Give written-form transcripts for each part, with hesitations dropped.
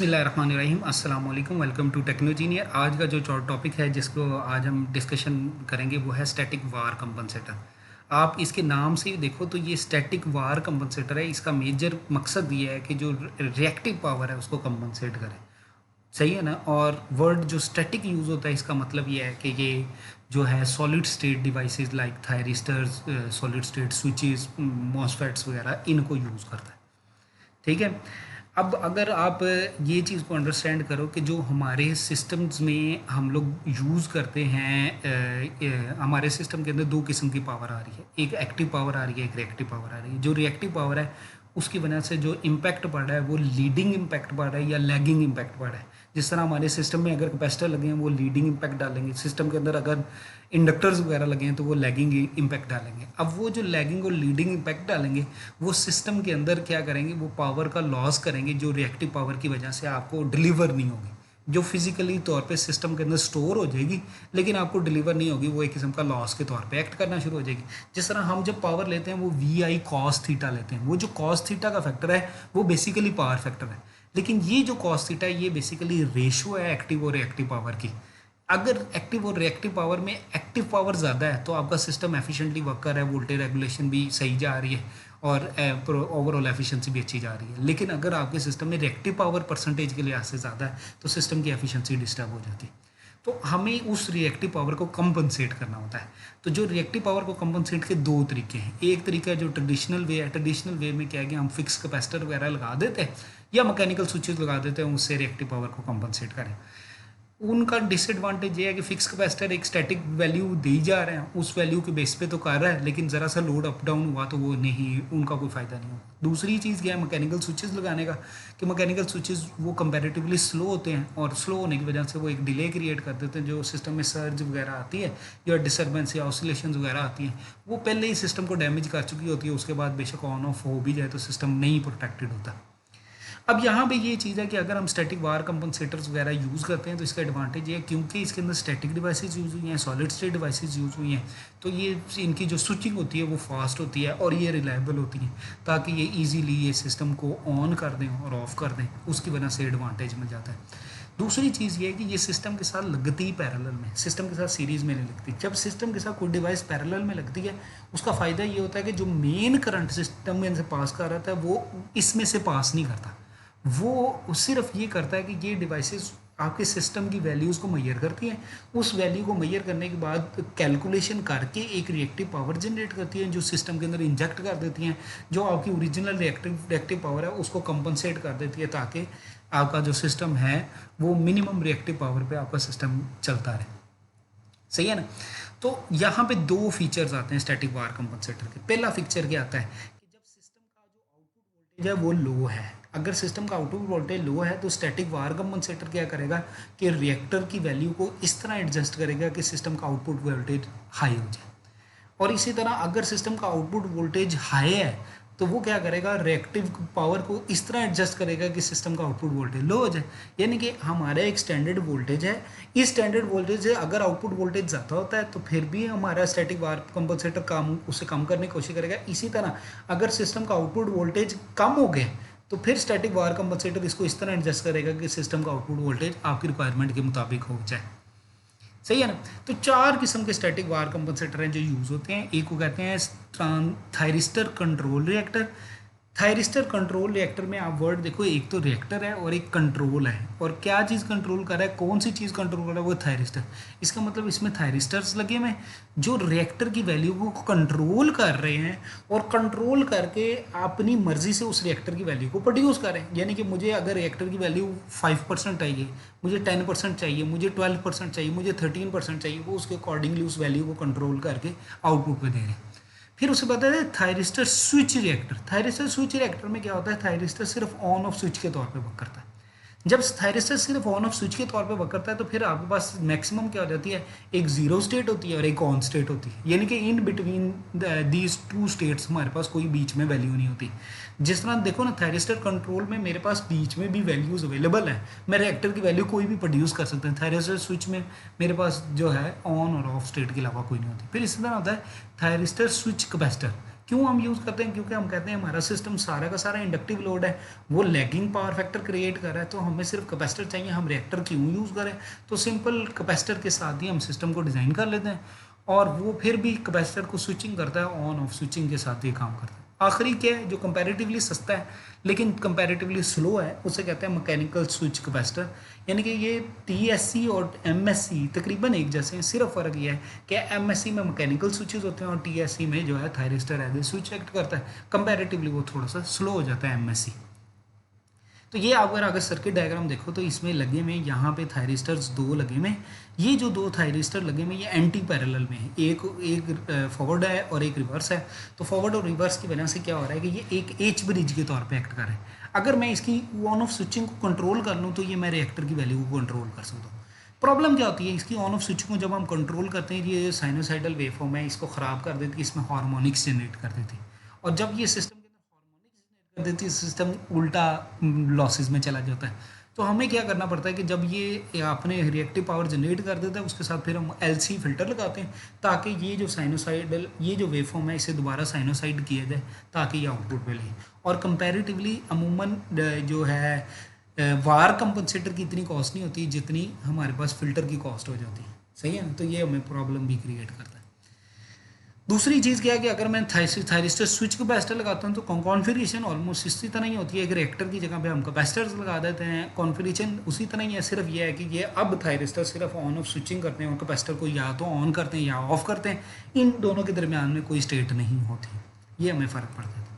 बिस्मिल्लाहिर्रहमानिर्रहीम अस्सलाम वालेकुम। Welcome to Technoengineer. आज का जो टॉपिक है जिसको आज हम डिस्कशन करेंगे वो है स्टैटिक वार कंपनसेटर। आप इसके नाम से ही देखो तो ये स्टैटिक वार कंपनसेटर है। इसका मेजर मकसद ये है कि जो रिएक्टिव पावर है उसको कंपनसेट करे। सही है ना। और वर्ड जो स्टैटिक यूज़ होता है इसका मतलब ये है कि ये जो है solid state devices like thyristors, solid state switches, MOSFETs वगैरह इनको यूज़ करता है। ठीक है। अब अगर आप ये चीज़ को अंडरस्टैंड करो कि जो हमारे सिस्टम्स में हम लोग यूज़ करते हैं, हमारे सिस्टम के अंदर दो किस्म की पावर आ रही है। एक एक्टिव पावर आ रही है, एक रिएक्टिव पावर आ रही है। जो रिएक्टिव पावर है उसकी वजह से जो इम्पैक्ट पड़ रहा है वो लीडिंग इम्पैक्ट पड़ रहा है या लैगिंग इम्पैक्ट पड़ रहा है। जिस तरह हमारे सिस्टम में अगर कैपेसिटर लगे हैं वो लीडिंग इम्पैक्ट डालेंगे, सिस्टम के अंदर अगर इंडक्टर्स वगैरह लगे हैं तो वो लैगिंग इम्पैक्ट डालेंगे। अब वो जो लैगिंग और लीडिंग इम्पैक्ट डालेंगे वो सिस्टम के अंदर क्या करेंगे, वो पावर का लॉस करेंगे जो रिएक्टिव पावर की वजह से आपको डिलीवर नहीं होगी, जो फिजिकली तौर पे सिस्टम के अंदर स्टोर हो जाएगी लेकिन आपको डिलीवर नहीं होगी। वो एक किस्म का लॉस के तौर पे एक्ट करना शुरू हो जाएगी। जिस तरह हम जब पावर लेते हैं वो वी आई कॉस थीटा लेते हैं। वो जो कॉस थीटा का फैक्टर है वो बेसिकली पावर फैक्टर है, लेकिन ये जो कॉस थीटा है ये बेसिकली रेशो है एक्टिव और रिएक्टिव पावर की। अगर एक्टिव और रिएक्टिव पावर में एक्टिव पावर ज़्यादा है तो आपका सिस्टम एफिशिएंटली वर्क कर रहा है, वोल्टेज रेगुलेशन भी सही जा रही है और ओवरऑल एफिशिएंसी भी अच्छी जा रही है। लेकिन अगर आपके सिस्टम में रिएक्टिव पावर परसेंटेज के लिहाज से ज़्यादा है तो सिस्टम की एफिशिएंसी डिस्टर्ब हो जाती है। तो हमें उस रिएक्टिव पावर को कंपनसेट करना होता है। तो जो रिएक्टिव पावर को कंपनसेट के दो तरीके हैं। एक तरीका जो ट्रेडिशनल वे है, ट्रेडिशनल वे में क्या है कि हम फिक्स कैपेसिटर वगैरह लगा देते हैं या मैकेनिकल स्विचेस लगा देते हैं, उससे रिएक्टिव पावर को कंपनसेट करें। उनका डिसएडवांटेज ये है कि फिक्स कैपेसिटर एक स्टैटिक वैल्यू दी जा रहे हैं, उस वैल्यू के बेस पे तो कर रहा है, लेकिन ज़रा सा लोड अप डाउन हुआ तो वो नहीं, उनका कोई फ़ायदा नहीं होगा। दूसरी चीज़ क्या है मैकेनिकल स्विचेस लगाने का, कि मैकेनिकल स्विचेस वो कंपैरेटिवली स्लो होते हैं और स्लो होने की वजह से वो एक डिले क्रिएट कर देते हैं। जो सिस्टम में सर्ज वगैरह आती है या डिस्टर्बेंस या ऑसिलेशन वगैरह आती हैं वो पहले ही सिस्टम को डैमेज कर चुकी होती है। उसके बाद बेशक ऑन ऑफ हो भी जाए तो सिस्टम नहीं प्रोटेक्टेड होता। अब यहाँ पे ये चीज़ है कि अगर हम स्टैटिक वार कंपनसेटर्स वगैरह यूज़ करते हैं तो इसका एडवांटेज ये है क्योंकि इसके अंदर स्टैटिक डिवाइसेस यूज़ हुई हैं, सॉलिड स्टेट डिवाइसेस यूज़ हुई हैं, तो ये इनकी जो स्विचिंग होती है वो फास्ट होती है और ये रिलायबल होती है, ताकि ये ईजीली ये सिस्टम को ऑन कर दें और ऑफ़ कर दें। उसकी वजह से एडवांटेज मिल जाता है। दूसरी चीज़ ये है कि ये सिस्टम के साथ लगती ही पैरेलल में, सिस्टम के साथ सीरीज़ में नहीं लगती। जब सिस्टम के साथ कोई डिवाइस पैरेलल में लगती है उसका फ़ायदा ये होता है कि जो मेन करंट सिस्टम में से पास कर रहा था वो इसमें से पास नहीं करता। वो सिर्फ ये करता है कि ये डिवाइसेस आपके सिस्टम की वैल्यूज़ को मैयर करती हैं। उस वैल्यू को मैयर करने के बाद कैलकुलेशन करके एक रिएक्टिव पावर जनरेट करती है जो सिस्टम के अंदर इंजेक्ट कर देती हैं, जो आपकी ओरिजिनल रिएक्टिव पावर है उसको कंपनसेट कर देती है, ताकि आपका जो सिस्टम है वो मिनिमम रिएक्टिव पावर पे आपका सिस्टम चलता रहे। सही है ना। तो यहाँ पे दो फीचर्स आते हैं स्टैटिक वार कंपनसेटर के। पहला फीचर क्या आता है कि जब सिस्टम का जो आउटपुट वोल्टेज है वो लो है, अगर सिस्टम का आउटपुट वोल्टेज लो है तो स्टैटिक वार कंपनसेटर क्या करेगा कि रिएक्टर की वैल्यू को इस तरह एडजस्ट करेगा कि सिस्टम का आउटपुट वोल्टेज हाई हो जाए। और इसी तरह अगर सिस्टम का आउटपुट वोल्टेज हाई है तो वो क्या करेगा, रिएक्टिव पावर को इस तरह एडजस्ट करेगा कि सिस्टम का आउटपुट वोल्टेज लो हो जाए। यानी कि हमारा एक स्टैंडर्ड वोल्टेज है, इस स्टैंडर्ड वोल्टेज से अगर आउटपुट वोल्टेज ज़्यादा होता है तो फिर भी हमारा स्टैटिक वार कंपनसेटर काम उसे कम करने की कोशिश करेगा। इसी तरह अगर सिस्टम का आउटपुट वोल्टेज कम हो गया तो फिर स्टैटिक वार कंपनसेटर इसको इस तरह एडजस्ट करेगा कि सिस्टम का आउटपुट वोल्टेज आपकी रिक्वायरमेंट के मुताबिक हो जाए। सही है ना। तो चार किस्म के स्टैटिक वार कंपनसेटर हैं जो यूज़ होते हैं। एक को कहते हैं thyristor control reactor. Thyristor control reactor में आप वर्ड देखो, एक तो रिएक्टर है और एक कंट्रोल है। और क्या चीज़ कंट्रोल कर रहा है, कौन सी चीज़ कंट्रोल कर रहा है, वो थायरिस्टर। इसका मतलब इसमें थायरिस्टर्स लगे हुए जो रिएक्टर की वैल्यू को कंट्रोल कर रहे हैं और कंट्रोल करके अपनी मर्जी से उस रिएक्टर की वैल्यू को प्रोड्यूस करें। यानी कि मुझे अगर रिएक्टर की वैल्यू 5% चाहिए, मुझे 10% चाहिए, मुझे 12% चाहिए, मुझे 13% चाहिए, वो उसके अकॉर्डिंगली उस वैल्यू को कंट्रोल करके आउटपुट पे दे रहे हैं। फिर उसे पता है thyristor switch reactor. Thyristor switch reactor में क्या होता है, थायरिस्टर सिर्फ ऑन ऑफ स्विच के तौर पे वर्क करता है। जब थायरिस्टर सिर्फ ऑन ऑफ स्विच के तौर पे वर्क करता है तो फिर आपके पास मैक्सिमम क्या हो जाती है, एक जीरो स्टेट होती है और एक ऑन स्टेट होती है। यानी कि in between these two states हमारे पास कोई बीच में वैल्यू नहीं होती। जिस तरह देखो ना, थायरिस्टर कंट्रोल में मेरे पास बीच में भी वैल्यूज़ अवेलेबल है, मैं रिएक्टर की वैल्यू कोई भी प्रोड्यूस कर सकते हैं। थायरिस्टर स्विच में मेरे पास जो है ऑन और ऑफ स्टेट के अलावा कोई नहीं होती। फिर इसी तरह होता है थायरिस्टर स्विच कैपेसिटर। क्यों हम यूज़ करते हैं? क्योंकि हम कहते हैं हमारा सिस्टम सारा का सारा इंडक्टिव लोड है, वो लैगिंग पावर फैक्टर क्रिएट कर रहा है, तो हमें सिर्फ कैपेसिटर चाहिए, हम रिएक्टर क्यों यूज़ करें? तो सिंपल कैपेसिटर के साथ ही हम सिस्टम को डिज़ाइन कर लेते हैं और वो फिर भी कैपेसिटर को स्विचिंग करता है, ऑन ऑफ स्विचिंग के साथ ये काम करता है। आखिरी क्या है जो कंपैरेटिवली सस्ता है लेकिन कंपैरेटिवली स्लो है, उसे कहते हैं मैकेनिकल स्विच कैपेसिटर। यानी कि ये टीएससी और एमएससी तकरीबन एक जैसे हैं, सिर्फ फ़र्क ये है कि एमएससी में मैकेनिकल स्विचेस होते हैं और टीएससी में जो है thyristor as a switch act करता है। कंपैरेटिवली वो थोड़ा सा स्लो हो जाता है एमएससी। तो ये अगर सर्किट डायग्राम देखो तो इसमें लगे में यहाँ पे थायरिस्टर्स दो लगे में, ये जो दो थायरिस्टर लगे में ये एंटी पैरेलल में है, एक फॉरवर्ड है और एक रिवर्स है। तो फॉरवर्ड और रिवर्स की वजह से क्या हो रहा है कि ये एक एच ब्रिज के तौर पे एक्ट कर रहे हैं। अगर मैं इसकी ऑन ऑफ स्विचिंग को कंट्रोल कर लूँ तो ये मैं रिएक्टर की वैल्यू को कंट्रोल कर सकता हूँ। प्रॉब्लम क्या होती है इसकी ऑन ऑफ स्विचिंग को जब हम कंट्रोल करते हैं, ये साइनोसाइडल वेवफॉर्म है, इसको ख़राब कर देती है, इसमें हार्मोनिक्स जनरेट कर देती है और जब ये सिस्टम कर देती है सिस्टम उल्टा लॉसेस में चला जाता है। तो हमें क्या करना पड़ता है कि जब ये अपने रिएक्टिव पावर जनरेट कर देता है उसके साथ फिर हम एलसी फिल्टर लगाते हैं ताकि ये जो साइनोसाइडल ये जो वेवफॉर्म है इसे दोबारा साइनोसाइड किया जाए ताकि ये आउटपुट मिले। और कंपैरेटिवली अमूमन जो है वार कंपनसेटर की इतनी कॉस्ट नहीं होती जितनी हमारे पास फिल्टर की कॉस्ट हो जाती है। सही है ना? तो ये हमें प्रॉब्लम भी क्रिएट करता है। दूसरी चीज़ क्या है कि अगर मैं थायरिस्टर स्विच कैपेसिटर लगाता हूँ तो कॉन्फ़िगरेशन ऑलमोस्ट इसी तरह ही होती है। एक रिएक्टर की जगह पे हम कैपेसिटर्स लगा देते हैं, कॉन्फ़िगरेशन उसी तरह ही है। सिर्फ ये है कि ये अब थायरिस्टर सिर्फ ऑन ऑफ स्विचिंग करते हैं और कैपेसिटर को या तो ऑन करते हैं या ऑफ करते हैं, इन दोनों के दरमियान में कोई स्टेट नहीं होती। ये हमें फ़र्क पड़ता है।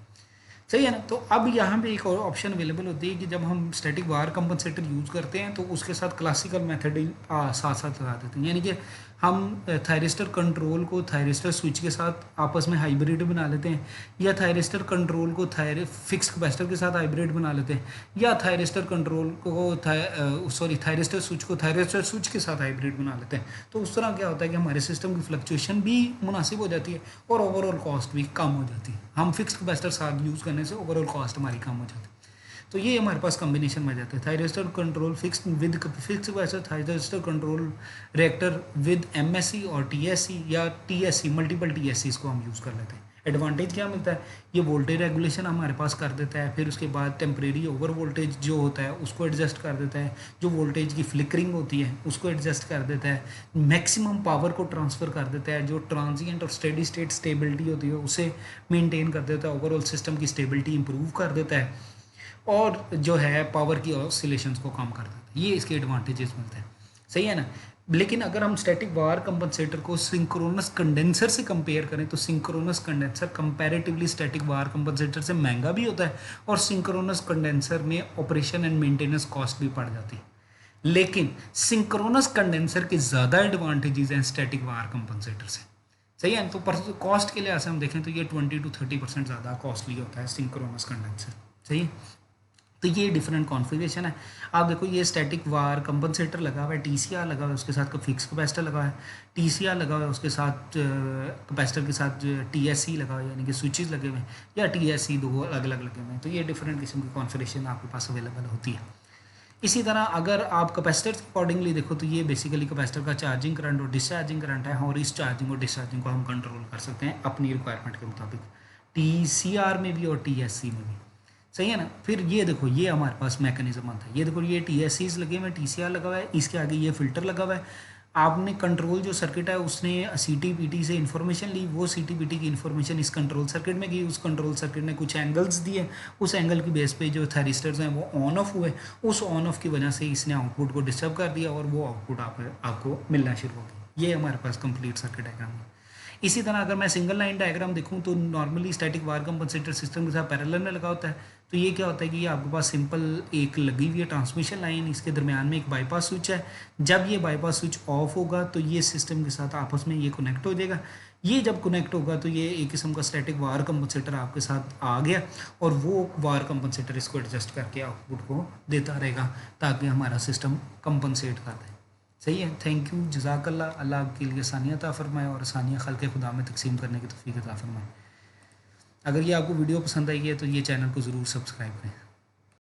सही है ना? तो अब यहाँ पे एक और ऑप्शन अवेलेबल होती है कि जब हम स्टैटिक वार कंपनसेटर यूज़ करते हैं तो उसके साथ क्लासिकल मेथड साथ साथ लगा देते हैं। यानी कि हम थायरिस्टर कंट्रोल को थायरिस्टर स्विच के साथ आपस में हाइब्रिड बना लेते हैं, या थायरिस्टर कंट्रोल को फिक्स कैपेसिटर के साथ हाइब्रिड बना लेते हैं, या थायरिस्टर कंट्रोल को थायरिस्टर स्विच को थायरिस्टर स्विच के साथ हाइब्रिड बना लेते हैं। तो उस तरह क्या होता है कि हमारे सिस्टम की फ्लक्चुएशन भी मुनासिब हो जाती है और ओवरऑल कॉस्ट भी कम हो जाती है। हम फिक्स कैपेसिटर साथ यूज़ करने से ओवरऑल कॉस्ट हमारी कम हो जाती है। तो ये हमारे पास कॉम्बिनेशन में जाता है thyristor control fix capacitor, thyristor control reactor with MSc और टीएससी या टीएससी मल्टीपल टीएससी को हम यूज़ कर लेते हैं। एडवांटेज क्या मिलता है? ये वोल्टेज रेगुलेशन हमारे पास कर देता है, फिर उसके बाद टेम्परेरी ओवर वोल्टेज जो होता है उसको एडजस्ट कर देता है, जो वोल्टेज की फ्लिकरिंग होती है उसको एडजस्ट कर देता है, मैक्सिमम पावर को ट्रांसफ़र कर देता है, जो ट्रांजिएंट और स्टेडी स्टेट स्टेबिलिटी होती है उसे मेनटेन कर देता है, ओवरऑल सिस्टम की स्टेबिलिटी इंप्रूव कर देता है और जो है पावर की ऑसिलेशंस को कम कर देता है। ये इसके एडवांटेजेस मिलते हैं। सही है ना? लेकिन अगर हम स्टैटिक वार कंपनसेटर को सिंक्रोनस कंडेंसर से कंपेयर करें तो सिंक्रोनस कंडेंसर कंपैरेटिवली स्टैटिक वार कंपनसेटर से महंगा भी होता है और सिंक्रोनस कंडेंसर में ऑपरेशन एंड मेंटेनेंस कॉस्ट भी पड़ जाती है। लेकिन सिंक्रोनस कंडेंसर के ज़्यादा एडवांटेजेस हैं स्टैटिक वार कंपनसेटर से। सही है? तो कॉस्ट के लिहाज से हम देखें तो ये 20 to 30% ज़्यादा कॉस्टली होता है सिंक्रोनस कंडेंसर। सही है? तो ये डिफरेंट कॉन्फ़िगरेशन है। आप देखो ये स्टैटिक वार कंपनसेटर लगा हुआ है, टीसीआर लगा हुआ है, उसके साथ फिक्स कैपेसिटर लगा हुआ है, टीसीआर लगा हुआ है, उसके साथ कैपेसिटर के साथ टीएससी लगा हुआ है, यानी कि स्विचेस लगे हुए हैं, या टीएससी दो अलग अलग लगे हुए हैं। तो ये डिफरेंट किस्म की कॉन्फ़िगरेशन आपके पास अवेलेबल होती है। इसी तरह अगर आप कैपेसिटर के अकॉर्डिंगली देखो तो ये बेसिकली कैपेसिटर का चार्जिंग करंट और डिस्चार्जिंग करंट है और इस चार्जिंग और डिस्चार्जिंग को हम कंट्रोल कर सकते हैं अपनी रिक्वायरमेंट के मुताबिक, टीसीआर में भी और टीएससी में भी। सही है ना? फिर ये देखो ये हमारे पास मैकेनिज्म आता है। ये देखो ये टीएससीज लगे हुए हैं, टीसीआर लगा हुआ है, इसके आगे ये फिल्टर लगा हुआ है। आपने कंट्रोल जो सर्किट है उसने सीटीपीटी से इन्फॉर्मेशन ली, वो सीटीपीटी की इन्फॉर्मेशन इस कंट्रोल सर्किट में गई, उस कंट्रोल सर्किट ने कुछ एंगल्स दिए, उस एंगल की बेस पे जो थायरिस्टर्स हैं वो ऑन ऑफ हुए, उस ऑन ऑफ की वजह से इसने आउटपुट को डिस्टर्ब कर दिया और वो आउटपुट आपको मिलना शुरू हो गया। ये हमारे पास कंप्लीट सर्किट डायग्राम है। इसी तरह अगर मैं सिंगल लाइन डायग्राम देखूं तो नॉर्मली स्टैटिक वार कंपनसेटर सिस्टम के साथ पैरेलल में लगा होता है। तो ये क्या होता है कि ये आपके पास सिंपल एक लगी हुई है ट्रांसमिशन लाइन, इसके दरमियान में एक बाईपास स्विच है। जब ये बाईपास स्विच ऑफ होगा तो ये सिस्टम के साथ आपस में ये कनेक्ट हो जाएगा। ये जब कनेक्ट होगा तो ये एक किस्म का स्टैटिक वार कंपनसेटर आपके साथ आ गया और वो वार कंपनसेटर इसको एडजस्ट करके आउटपुट को देता रहेगा ताकि हमारा सिस्टम कंपनसेट कर दे। सही है? थैंक यू, जज़ाकल्लाह। अल्लाह आपके लिए आसानियाँ अता फरमाए और आसानियाँ खल्क़ खुदा में तकसीम करने की तौफ़ीक़ अता फरमाए। अगर ये आपको वीडियो पसंद आई है तो ये चैनल को ज़रूर सब्सक्राइब करें।